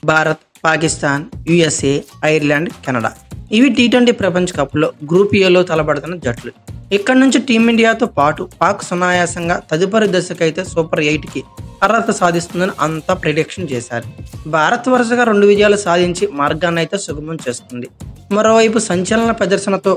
Bharat, Pakistan, USA, Ireland, Canada. ఇవి T20 ప్రపంచ కప్లో గ్రూప్ ఏలో తలపడుతున్న జట్లు. ఇక్కడి నుంచి టీమిండియాతో పాటు పాక్ సునాయాసంగా తదుపరి దశకైతే సూపర్ 8కి అర్హత సాధిస్తుందని అంతా ప్రిడిక్షన్ చేశారు. భారత్ వరుసగా 2 విజయాలు సాధించి మార్గాన్ని అయితే సుగమం చేస్తుంది. మరోవైపు సంచలన ప్రదర్శనతో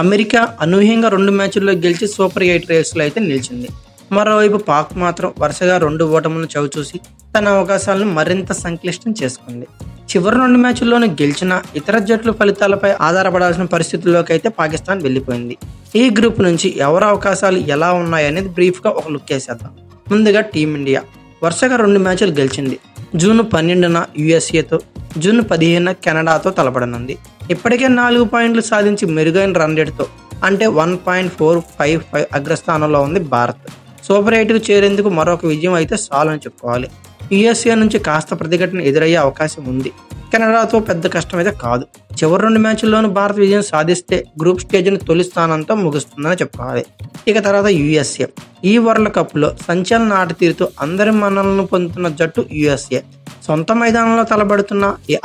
అమెరికా అనూహ్యంగా 2 మ్యాచ్ల్లో గెలిచి సూపర్ 8 రేసులో అయితే నిలిచింది. మరోవైపు పాక్ మాత్రం వరుసగా 2 ఓటములను చవిచూసి తన అవకాశాలను మరింత సంక్లిష్టం చేసుకుంది. చివరి 2 మ్యాచ్ల్లోనూ గెలిచిన ఇతర జట్ల ఫలితాలపై ఆధారపడాల్సిన పరిస్థితుల్లోకి అయితే పాకిస్తాన్ వెళ్లిపోయింది. ఈ గ్రూప్ నుంచి ఎవరి అవకాశాలు ఎలా ఉన్నాయనేది బ్రీఫ్గా ఒక లుక్ వేసేద్దాం. ముందుగా టీమిండియా వరుసగా 2 మ్యాచ్లు గెలిచింది. జూన్ 12న యుఎస్ఏతో, జూన్ 15న కెనడాతో తలపడనుంది. ఇప్పటికే 4 పాయింట్లు సాధించి మెరుగైన రన్ రేటుతో అంటే 1.455 అగ్రస్థానంలో ఉంది భారత్. సూపర్ 8కు చేరేందుకు మరొక విజయం అయితే చాలని చెప్పుకోవాలి. యుఎస్ఏ నుంచి కాస్త ప్రతిఘటన ఎదురయ్యే అవకాశం ఉంది. కెనడాతో పెద్ద కష్టం అయితే కాదు. చివరి 2 మ్యాచ్ల్లోనూ భారత్ విజయం సాధిస్తే గ్రూప్ స్టేజ్ని తొలి స్థానంతో ముగుస్తుందని చెప్పుకోవాలి. ఇక తర్వాత యుఎస్ఏ. ఈ వరల్డ్ కప్లో సంచలన ఆట తీరుతో అందరి మన్ననలను పొందుతున్న జట్టు యుఎస్ఏ. సొంత మైదానంలో తలబడుతున్న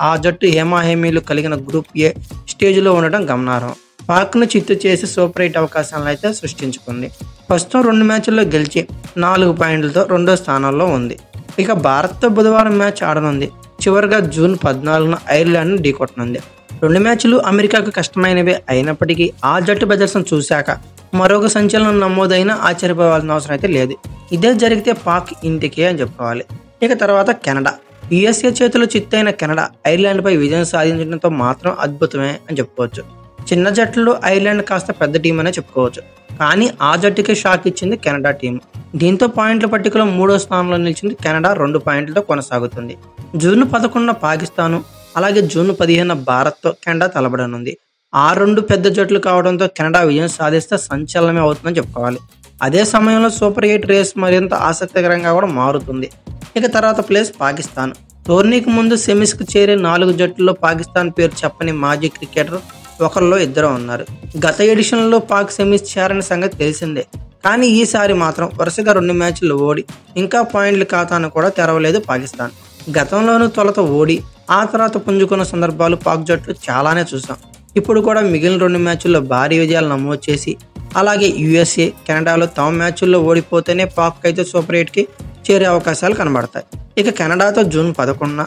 ఆ జట్టు హేమాహేమీలు కలిగిన గ్రూప్ ఏ స్టేజ్లో ఉండటం గమనార్హం. పాక్ను చిత్తు చేసి సూపర్ 8 అవకాశాలను అయితే సృష్టించుకుంది. ప్రస్తుతం 2 మ్యాచ్ల్లో గెలిచి 4 పాయింట్లతో 2వ స్థానంలో ఉంది. ఇక భారత్తో బుధవారం మ్యాచ్ ఆడనుంది. చివరిగా జూన్ 14న ఐర్లాండ్ను ఢీకొట్టనుంది. 2 మ్యాచ్లు అమెరికాకు కష్టమైనవే అయినప్పటికీ ఆ జట్టు ప్రదర్శన చూశాక మరొక సంచలనం నమోదైనా ఆశ్చర్యపోవాల్సిన అవసరం అయితే లేదు. ఇదే జరిగితే పాక్ ఇంటికే అని చెప్పుకోవాలి. ఇక తర్వాత కెనడా. యుఎస్ఏ చేతిలో చిత్తైన కెనడా ఐర్లాండ్పై విజయం సాధించడంతో మాత్రం అద్భుతమే అని చెప్పుకోవచ్చు. చిన్న జట్టులో ఐర్లాండ్ కాస్త పెద్ద టీం అనే చెప్పుకోవచ్చు. కానీ ఆ జట్టుకే షాక్ ఇచ్చింది కెనడా టీం. దీంతో పాయింట్ల పట్టికలో 3వ స్థానంలో నిలిచింది కెనడా 2 పాయింట్లతో కొనసాగుతుంది. జూన్ 11న పాకిస్తాను, అలాగే జూన్ 15న భారత్తో కెనడా తలబడనుంది. ఆ 2 పెద్ద జట్లు కావడంతో కెనడా విజయం సాధిస్తే సంచలనమే అవుతుందని చెప్పుకోవాలి. అదే సమయంలో సూపర్ 8 రేస్ మరింత ఆసక్తికరంగా కూడా మారుతుంది. ఇక తర్వాత ప్లేస్ పాకిస్తాన్. టోర్నీకి ముందు సెమీస్కు చేరే 4 జట్లలో పాకిస్తాన్ పేరు చెప్పని మాజీ క్రికెటర్ ఒకరిలో ఇద్దరు ఉన్నారు. గత ఎడిషన్లో పాక్ సెమీస్ చేరని సంగతి తెలిసిందే. కానీ ఈసారి మాత్రం వరుసగా 2 మ్యాచ్లు ఓడి ఇంకా పాయింట్ల ఖాతాను కూడా తెరవలేదు పాకిస్తాన్. గతంలోనూ తొలుత ఓడి ఆ తర్వాత పుంజుకున్న సందర్భాలు పాక్ జట్లు చాలానే చూసాం. ఇప్పుడు కూడా మిగిలిన 2 మ్యాచ్ల్లో భారీ విజయాలు నమోదు చేసి అలాగే యుఎస్ఏ, కెనడాలో తమ మ్యాచ్ల్లో ఓడిపోతేనే పాక్ అయితే సూపర్ 8కి చేరే అవకాశాలు కనబడతాయి. ఇక కెనడాతో జూన్ 11న,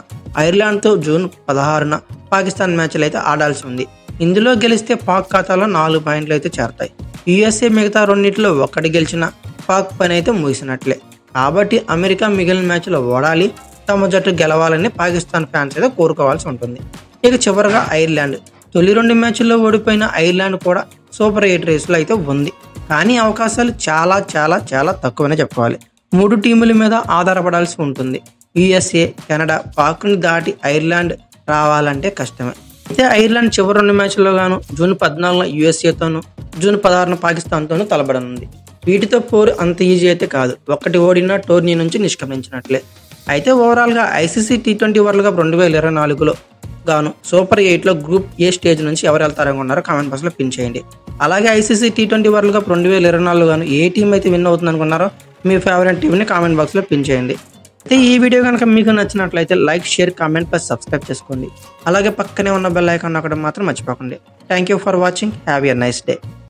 ఐర్లాండ్తో జూన్ 16న పాకిస్తాన్ మ్యాచ్లు అయితే ఆడాల్సి ఉంది. ఇందులో గెలిస్తే పాక్ ఖాతాలో 4 పాయింట్లు అయితే చేరతాయి. యుఎస్ఏ మిగతా 2 ఒక్కటి గెలిచినా పాక్ పని అయితే ముగిసినట్లే. కాబట్టి అమెరికా మిగిలిన మ్యాచ్లో ఓడాలి, తమ జట్టు గెలవాలని పాకిస్తాన్ ఫ్యాన్స్ అయితే కోరుకోవాల్సి ఉంటుంది. ఇక చివరగా ఐర్లాండ్. తొలి 2 మ్యాచ్ల్లో ఓడిపోయిన ఐర్లాండ్ కూడా సూపర్ 8 రేసులో అయితే ఉంది. కానీ అవకాశాలు చాలా చాలా చాలా తక్కువనే చెప్పుకోవాలి. 3 టీముల మీద ఆధారపడాల్సి ఉంటుంది. యుఎస్ఏ, కెనడా, పాక్ని దాటి ఐర్లాండ్ రావాలంటే కష్టమే. అయితే ఐర్లాండ్ చివరి 2 మ్యాచ్ల్లో గాను జూన్ 14న యుఎస్ఏతోనూ, జూన్ 16న పాకిస్తాన్తోనూ తలబడనుంది. వీటితో పోరు అంత ఈజీ అయితే కాదు. ఒక్కటి ఓడినా టోర్నీ నుంచి నిష్క్రమించినట్లే. అయితే ఓవరాల్గా ఐసీసీ టీ20 వరల్డ్ కప్ 2024లో గాను సూపర్ 8లో గ్రూప్ ఏ స్టేజ్ నుంచి ఎవరు వెళ్తారనుకున్నారో కామెంట్ బాక్స్లో పిన్ చేయండి. అలాగే ఐసీసీ టీ20 వరల్డ్ కప్ 2024 గాను ఏ టీం అయితే విన్ అవుతుంది అనుకున్నారో మీ ఫేవరెట్ టీంని కామెంట్ బాక్స్లో పిన్ చేయండి. అయితే ఈ వీడియో కనుక మీకు నచ్చినట్లయితే like, share, comment plus subscribe చేసుకోండి. అలాగే పక్కనే ఉన్న బెల్ ఐకాన్ నొక్కడం మాత్రం మర్చిపోకండి. Thank you for watching. Have a nice day.